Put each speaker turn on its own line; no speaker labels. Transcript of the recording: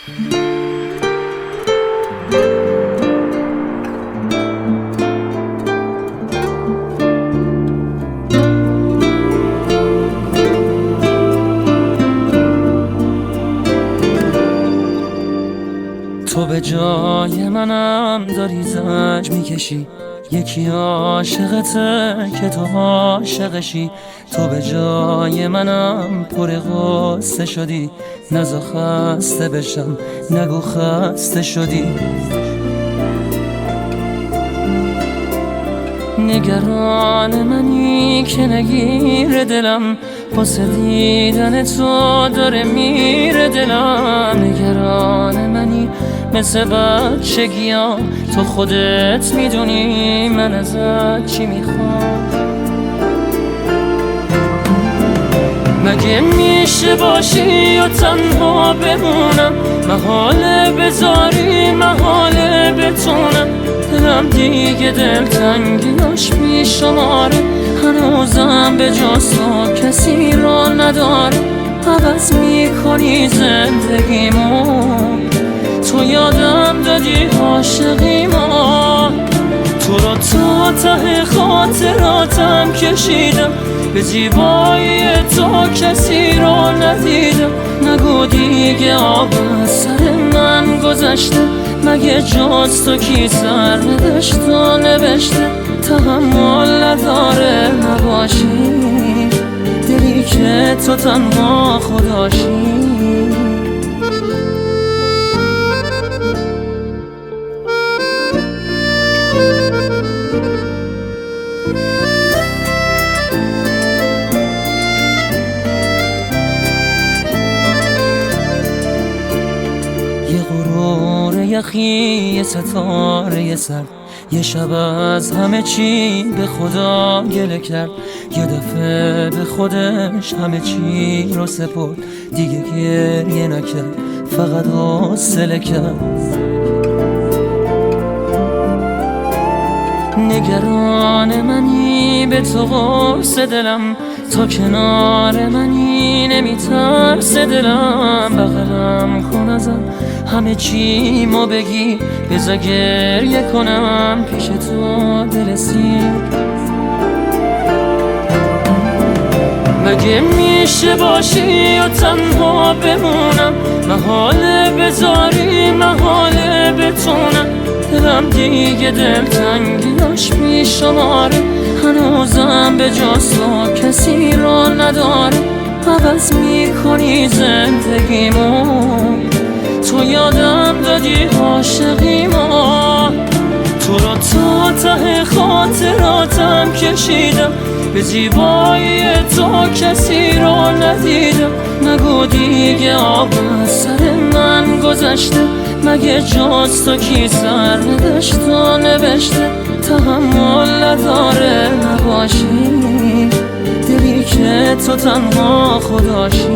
تو به جای منم داری زنج میکشی، یکی عاشقته که تو عاشقشی. تو به جای منم پر غصه شدی، نزا خسته بشم نگو خسته شدی. نگران منی که نگیر دلم، واسه دیدن تو داره میره دلم. نگران منی مثل بچگیام، تو خودت میدونی من ازت چی میخوام. مگه میشه باشی و تنها بمونم، محاله بذاری محاله بتونم. دلم دیگه دلتنگیاش بیشماره، هنوزم به جز تو کسی را نداره. عوض میکنی زندگیمو، تو یادم دادی عاشقیمو. تو رو تا ته خاطراتم کشیدم، به زیبایی تو کسی رو ندیدم. نگو دیگه آب از سر من گذشته، مگه جز تو کی سر نداشت و نوشته. تحمل نداره نباشی، دلی که تو تنها خداشی. یه غرور یخی، یه ستاره سر، یه شب از همه چی به خدا گله کرد. یه دفعه به خودش همه چی رو سپرد، دیگه گریه نکرد فقط حوصله کرد. نگران منی به تو قرص دلم، تا کنار منی نمیترس دلم. بغلم کن ازم همه چی ما بگی، بذار گریه کنم پیش تو دل سیر. مگه میشه باشی و تنها بمونم، محاله بذاری محاله بتونم. دلم دیگه دلتنگیاش بیشماره، هنوزم به جز تو کسی را نداره. عوض میکنی زندگیمو، تو یادم دادی عاشقیمو. تو رو تا ته خاطراتم کشیدم، به زیبایی تو کسی رو ندیدم. نگو دیگه آب از سر من گذشته، مگه جز تو کی سر نداشت و نوشته. تحمل نداره نباشی، دلی که تو تنها خداشی.